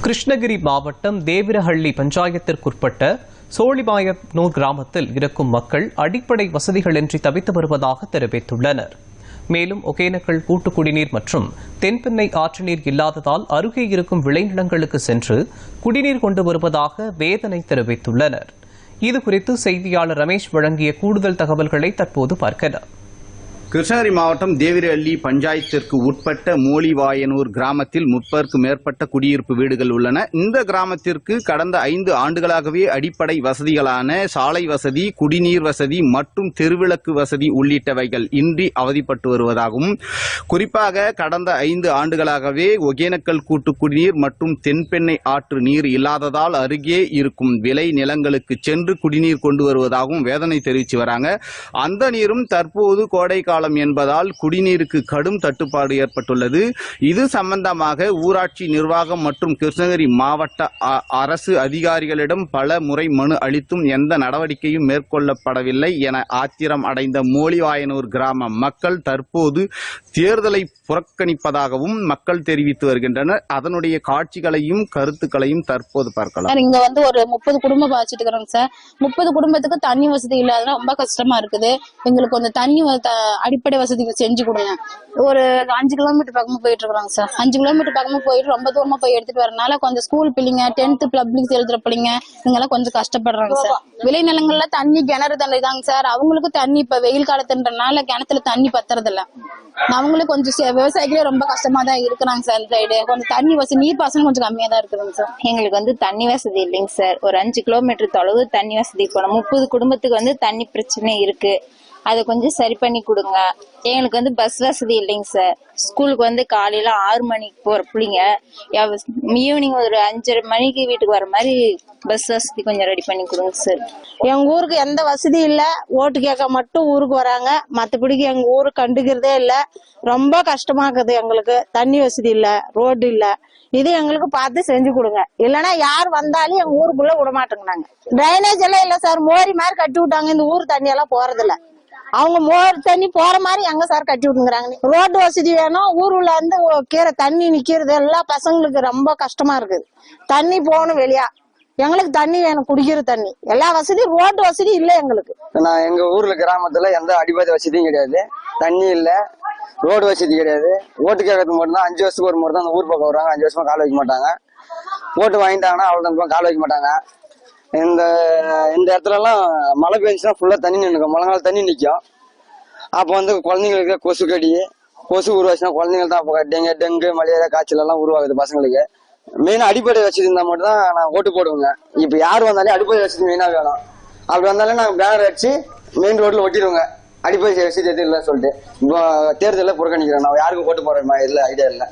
கிருஷ்ணகிரி மாவட்டம் தேவிரஹள்ளி பஞ்சாயத்திற்குட்பட்ட சோழிமாயனூர் கிராமத்தில் இருக்கும் மக்கள் அடிப்படை வசதிகளின்றி தவித்து வருவதாக தெரிவித்துள்ளனர். மேலும் ஒகேனக்கல் கூட்டு குடிநீர் மற்றும் தென்பெண்ணை ஆற்று நீர் இல்லாததால் அருகே இருக்கும் விளைநிலங்களுக்கு சென்று குடிநீர் கொண்டு வருவதாக வேதனை தெரிவித்துள்ளனர். இதுகுறித்து செய்தியாளர் ரமேஷ் வழங்கிய கூடுதல் தகவல்களை தற்போது பார்க்கலாம். கிருஷ்ணகிரி மாவட்டம் தேவிரஹள்ளி பஞ்சாயத்திற்கு உட்பட்ட மோலிவாயனூர் கிராமத்தில் 30க்கும் மேற்பட்ட குடியிருப்பு வீடுகள் உள்ளன. இந்த கிராமத்திற்கு கடந்த 5 ஆண்டுகளாகவே அடிப்படை வசதிகளான சாலை வசதி, குடிநீர் வசதி மற்றும் தெருவிளக்கு வசதி உள்ளிட்டவைகள் இன்றி அவதிப்பட்டு வருவதாகவும், குறிப்பாக கடந்த 5 ஆண்டுகளாகவே ஒகேனக்கல் கூட்டு குடிநீர் மற்றும் தென்பெண்ணை ஆற்று நீர் இல்லாததால் அருகே இருக்கும் விளை நிலங்களுக்கு சென்று குடிநீர் கொண்டு வருவதாகவும் வேதனை தெரிவித்து வராங்க. அந்த நீரும் தற்போது கோடை என்பதால் குடிநீருக்கு கடும் தட்டுப்பாடு ஏற்பட்டுள்ளது. இது சம்பந்தமாக ஊராட்சி நிர்வாகம் மற்றும் கிருஷ்ணகிரி மாவட்ட அரசு அதிகாரிகளிடம் பல முறை மனு அளித்தும் எந்த நடவடிக்கையும் மேற்கொள்ளப்படவில்லை என ஆத்திரம் அடைந்த மோலிவாயனூர் கிராம மக்கள் தற்போது தேர்தலை புறக்கணிப்பதாகவும் மக்கள் தெரிவித்து வருகின்றனர். அதனுடைய காட்சிகளையும் கருத்துக்களையும் தற்போது பார்க்கலாம். இங்க வந்து ஒரு 30 குடும்பம் பாய்ச்சிட்டு இருக்கிறோம் சார். 30 குடும்பத்துக்கு தண்ணி வசதி இல்லாத ரொம்ப கஷ்டமா இருக்குது. எங்களுக்கு கொஞ்சம் தண்ணி அடிப்படை வசதிகள் செஞ்சு கொடுங்க. ஒரு 5 கிலோமீட்டர் பக்கமா போயிட்டு இருக்கிறோம் சார். 5 கிலோமீட்டர் பக்கமா போயிட்டு ரொம்ப தூரமா போய் எடுத்துட்டு வரனால கொஞ்சம் ஸ்கூல் பிள்ளைங்க, 10th பப்ளிக் எழுதுற பிள்ளைங்க இவங்கெல்லாம் கொஞ்சம் கஷ்டப்படுறாங்க சார். விளைநிலங்கள்ல தண்ணி கிணறு தண்ணி தாங்க சார். அவங்களுக்கு தண்ணி இப்ப வெயில் காலத்துன்றனால கிணத்துல தண்ணி பத்துறது இல்ல. அவங்களுக்கு கொஞ்சம் விவசாயிகளே ரொம்ப கஷ்டமா தான் இருக்கிறாங்க சார். இந்த சைடு கொஞ்சம் தண்ணி வசதி, நீர் பாசனம் கொஞ்சம் கம்மியா தான் இருக்குதுங்க சார். எங்களுக்கு வந்து தண்ணி வசதி இல்லைங்க சார். ஒரு 5 கிலோமீட்டர் தொலைவு தண்ணி வசதி போனோம். 30 குடும்பத்துக்கு வந்து தண்ணி பிரச்சனை இருக்கு. அதை கொஞ்சம் சரி பண்ணி கொடுங்க. எங்களுக்கு வந்து பஸ் வசதி இல்லைங்க சார். ஸ்கூலுக்கு வந்து காலையில 6 மணிக்கு போற பிள்ளைங்க ஈவினிங் ஒரு 5:30 மணிக்கு வீட்டுக்கு வர மாதிரி பஸ் வசதி கொஞ்சம் ரெடி பண்ணி கொடுங்க சார். எங்க ஊருக்கு எந்த வசதி இல்ல. ஓட்டு கேட்க மட்டும் ஊருக்கு வராங்க. மத்தபடிக்கு எங்க ஊரு கண்டுக்கிறதே இல்ல. ரொம்ப கஷ்டமா இருக்குது. எங்களுக்கு தண்ணி வசதி இல்ல, ரோடு இல்ல. இது எங்களுக்கு பார்த்து செஞ்சு கொடுங்க. இல்லன்னா யார் வந்தாலும் எங்க ஊருக்குள்ள விட மாட்டேங்கிறாங்க. டிரைனேஜ் எல்லாம் இல்ல சார். மோரி மாதிரி கட்டி விட்டாங்க. இந்த ஊர் தண்ணி எல்லாம் போறது இல்ல. அவங்க மோர் தண்ணி போற மாதிரி எங்க சார் கட்டி விட்டுங்கிறாங்க. ரோடு வசதி வேணும். ஊருல இருந்து கீரை தண்ணி நிக்கிறது எல்லாம் பசங்களுக்கு ரொம்ப கஷ்டமா இருக்குது. தண்ணி போகணும் வெளியா. எங்களுக்கு தண்ணி வேணும், குடிக்கிற தண்ணி. எல்லா வசதியும் ரோடு வசதி இல்ல எங்களுக்கு. நான் எங்க ஊர்ல கிராமத்துல எந்த அடிப்படை வசதியும் கிடையாது. தண்ணி இல்ல, ரோடு வசதி கிடையாது. ஓட்டு கேட்கறதுக்கு மட்டும் தான் 5 வருஷத்துக்கு ஒரு முறை தான் அந்த ஊர் பக்கம் வருவாங்க. 5 வருஷமா கால் வைக்க மாட்டாங்க. ஓட்டு வாங்கிட்டாங்கன்னா அவ்வளவு கால் வைக்க மாட்டாங்க. இந்த இடத்துல எல்லாம் மழை பெஞ்சுன்னா ஃபுல்லா தண்ணி நின்னுக்கும். மழை காலம் தண்ணி நிற்கும். அப்போ வந்து குழந்தைங்களுக்கு கொசு கடி, கொசு உருவாச்சுன்னா குழந்தைங்களுக்கு தான் டெங்கு, மலேரியா, காய்ச்சல் எல்லாம் உருவாகுது பசங்களுக்கு. மெயினா அடிப்படை வசதி இருந்தா மட்டும் தான் நான் ஓட்டு போடுவேங்க. இப்ப யார் வந்தாலும் அடிப்படை வசதி மெயினா வேணும். அப்படி வந்தாலும் நாங்க பேனர் அடிச்சு மெயின் ரோட்ல ஒட்டிடுவோங்க. அடிப்படை வசதி எதுவும் இல்லைன்னு சொல்லிட்டு இப்போ தேர்தலில் புறக்கணிக்கிறோம். நான் யாருக்கும் ஓட்டு போடுற மாதிரி இல்லை, ஐடியா இல்லை.